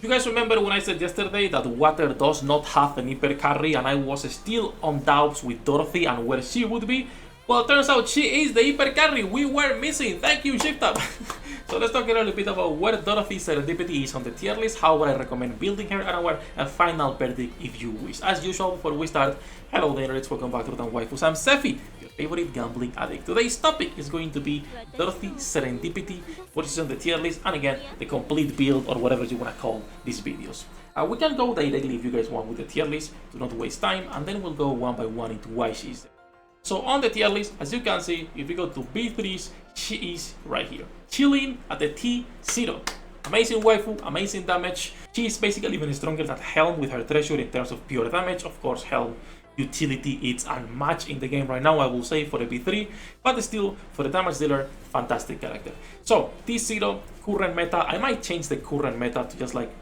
You guys remember when I said yesterday that water does not have an hyper carry and I was still on doubts with Dorothy and where she would be? Well, turns out she is the hyper carry we were missing. Thank you, Shift Up. So let's talk a little bit about where Dorothy's Serendipity is on the tier list, how would I recommend building her, and our final verdict if you wish. As usual, before we start, hello there, it's welcome back to the Waifus. I'm Sefhi, your favorite gambling addict. Today's topic is going to be Dorothy's Serendipity, which is on the tier list, and again, the complete build or whatever you want to call these videos. We can go directly if you guys want with the tier list, do not waste time, and then we'll go one by one into why she's there. So on the tier list, as you can see, if we go to B3s, she is right here, chilling at the T0. Amazing waifu, amazing damage. She is basically even stronger than Helm with her treasure in terms of pure damage. Of course, Helm utility is unmatched in the game right now, I will say, for the B3, but still, for the damage dealer, fantastic character. So, T0, current meta, I might change the current meta to just like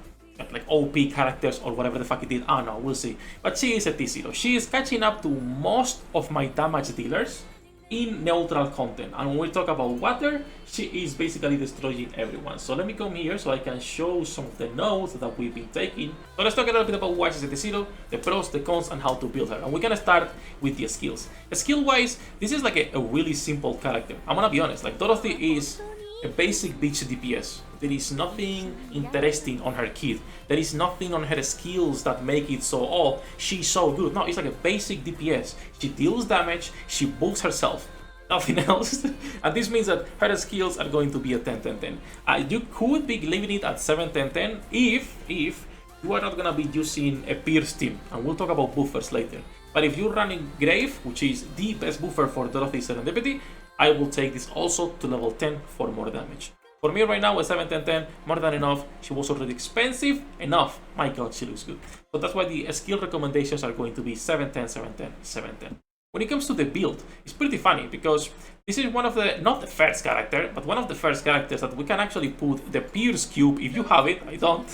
OP characters or whatever the fuck it did. I don't know, we'll see. But she is a T0. She is catching up to most of my damage dealers in neutral content. And when we talk about water, she is basically destroying everyone. So let me come here so I can show some of the notes that we've been taking. So let's talk a little bit about why she's a T0, the pros, the cons, and how to build her. And we're gonna start with the skills. Skill-wise, this is like a really simple character. I'm gonna be honest, like Dorothy is a basic bitch DPS. There is nothing interesting on her kit. There is nothing on her skills that make it so, oh, she's so good. No, it's like a basic DPS. She deals damage, she buffs herself, nothing else. And this means that her skills are going to be a 10-10-10. You could be leaving it at 7-10-10 if you are not going to be using a Pierce team. And we'll talk about buffers later. But if you're running Grave, which is the best buffer for Dorothy's Serendipity, I will take this also to level 10 for more damage. For me right now, with 7-10-10, more than enough. She was already expensive enough. My god, she looks good. So that's why the skill recommendations are going to be 7-10, 7-10, 7-10. When it comes to the build, it's pretty funny because this is one of the, not the first character, but one of the first characters that we can actually put the Pierce Cube, if you have it, I don't,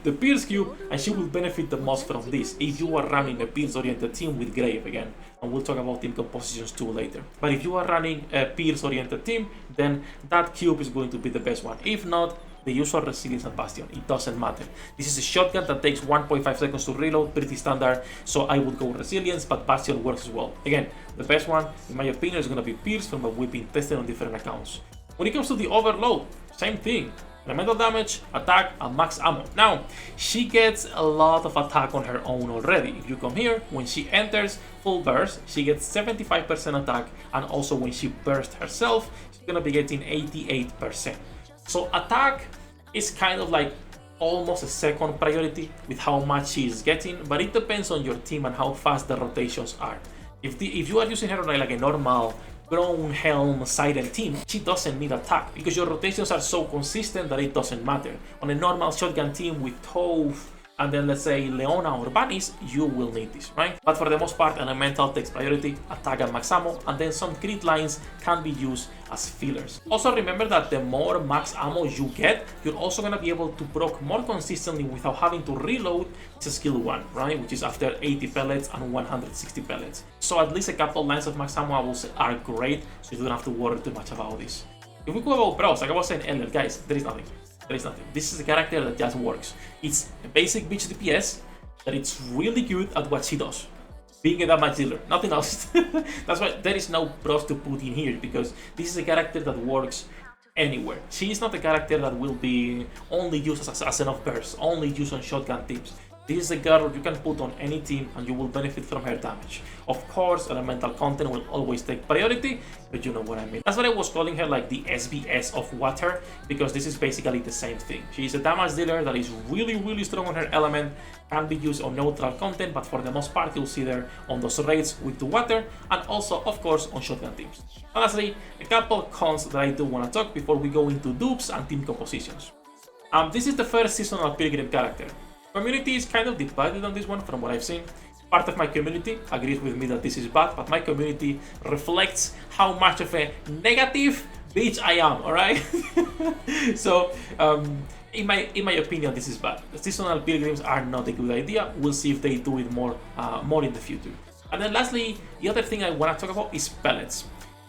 the Pierce Cube, and she will benefit the most from this if you are running a Pierce-oriented team with Grave again. And we'll talk about team compositions too later. But if you are running a Pierce-oriented team, then that cube is going to be the best one. If not, the usual Resilience and Bastion, it doesn't matter. This is a shotgun that takes 1.5 seconds to reload, pretty standard, so I would go Resilience, but Bastion works as well. Again, the best one, in my opinion, is going to be Pierce from what we've been testing on different accounts. When it comes to the overload, same thing. Elemental damage, attack, and max ammo. Now, she gets a lot of attack on her own already. If you come here, when she enters full burst, she gets 75% attack, and also when she bursts herself, she's gonna be getting 88%. So attack is kind of like almost a second priority with how much she is getting, but it depends on your team and how fast the rotations are. If you are using her on like a normal Grown Helm Siren team, she doesn't need attack because your rotations are so consistent that it doesn't matter. On a normal shotgun team with Toph and then let's say Leona or Vanish, you will need this, right? But for the most part, Elemental takes priority, attack and max ammo, and then some crit lines can be used as fillers. Also remember that the more max ammo you get, you're also going to be able to proc more consistently without having to reload to skill 1, right? Which is after 80 pellets and 160 pellets. So at least a couple lines of max ammo I will say are great, so you don't have to worry too much about this. If we go about pros, like I was saying earlier, guys, there is nothing. There is nothing. This is a character that just works. It's a basic bitch DPS that it's really good at what she does. Being a damage dealer, nothing else. That's why there is no pros to put in here because this is a character that works anywhere. She is not a character that will be only used as an off burst, only used on shotgun teams. This is a girl you can put on any team and you will benefit from her damage. Of course, elemental content will always take priority, but you know what I mean. That's what I was calling her like the SBS of water, because this is basically the same thing. She is a damage dealer that is really strong on her element, can be used on neutral content, but for the most part you'll see her on those raids with the water, and also of course on shotgun teams. Honestly, a couple cons that I do want to talk before we go into dupes and team compositions. This is the first seasonal pilgrim character. Community is kind of divided on this one from what I've seen. Part of my community agrees with me that this is bad, but my community reflects how much of a negative bitch I am, alright? So, in my opinion, this is bad. Seasonal pilgrims are not a good idea. We'll see if they do it more in the future. And then lastly, the other thing I want to talk about is pellets.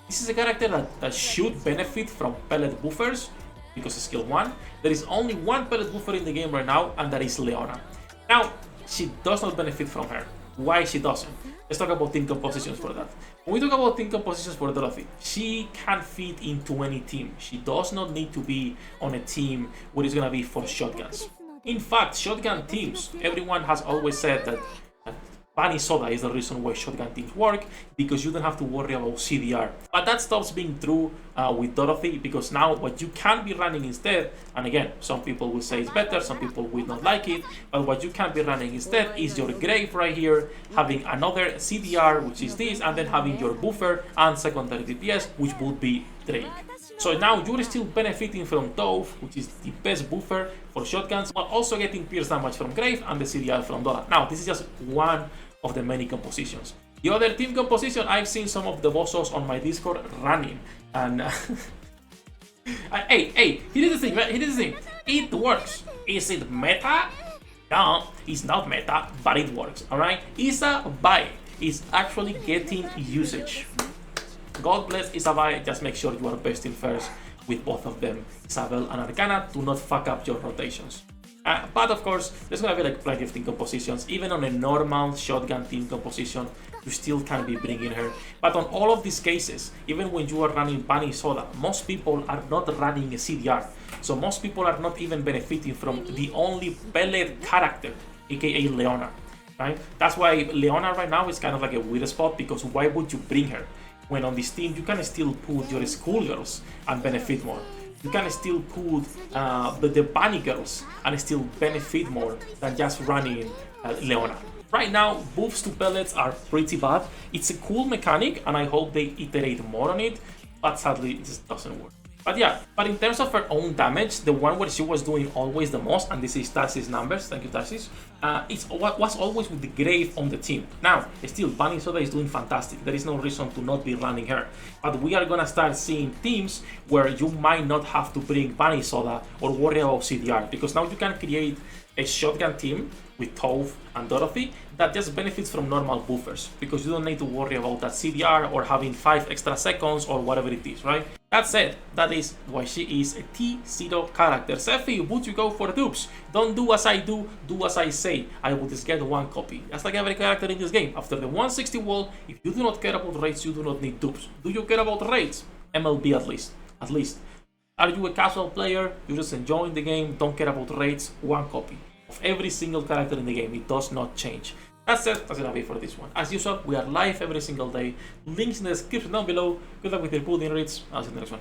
This is a character that should benefit from pellet buffers, because it's skill 1. There is only one pellet buffer in the game right now, and that is Leona. Now, she does not benefit from her. Why she doesn't? Let's talk about team compositions for that. When we talk about team compositions for Dorothy, she can fit into any team. She does not need to be on a team where it's gonna be for shotguns. In fact, shotgun teams, everyone has always said that Bunny Soda is the reason why shotgun teams work, because you don't have to worry about CDR. But that stops being true with Dorothy, because now what you can be running instead, and again, some people will say it's better, some people will not like it, but what you can be running instead is your Grave right here, having another CDR, which is this, and then having your buffer and secondary DPS, which would be Drake. So now you're still benefiting from Dove, which is the best buffer for shotguns, while also getting pierce damage from Grave and the CDR from Dora. Now, this is just one of the many compositions. The other team composition, I've seen some of the bosses on my Discord running, and hey, here's the thing, right? Here's the thing. It works. Is it meta? No, it's not meta, but it works. All right, Isa buy is actually getting usage. God bless Isabai, just make sure you are best in first with both of them, Isabel and Arcana. Do not fuck up your rotations. But of course, there's gonna be like plenty of team compositions. Even on a normal shotgun team composition, you still can be bringing her. But on all of these cases, even when you are running Bunny Soda, most people are not running a CDR. So most people are not even benefiting from the only pellet character, aka Leona. Right? That's why Leona right now is kind of like a weird spot, because why would you bring her? When on this team, you can still put your schoolgirls and benefit more. You can still put the bunny girls and still benefit more than just running Leona. Right now, buffs to pellets are pretty bad. It's a cool mechanic, and I hope they iterate more on it, but sadly, it just doesn't work. But yeah, but in terms of her own damage, the one where she was doing always the most, and this is Tarsis' numbers, thank you Tarsis, it's what was always with the Grave on the team. Now, still, Bunny Soda is doing fantastic. There is no reason to not be running her. But we are gonna start seeing teams where you might not have to bring Bunny Soda or worry about CDR, because now you can create a shotgun team with Tove and Dorothy that just benefits from normal buffers, because you don't need to worry about that CDR or having 5 extra seconds or whatever it is, right? That said, that is why she is a T0 character. Sefhi, would you go for Dupes? Don't do as I do as I say. I would just get one copy. Just like every character in this game. After the 160 wall, if you do not care about raids, you do not need Dupes. Do you care about raids? MLB at least. At least. Are you a casual player? You're just enjoying the game, don't care about raids? One copy of every single character in the game. It does not change. That's it. That's gonna be for this one. As usual, we are live every single day. Links in the description down below. Good luck with your pudding raids. I'll see you in the next one.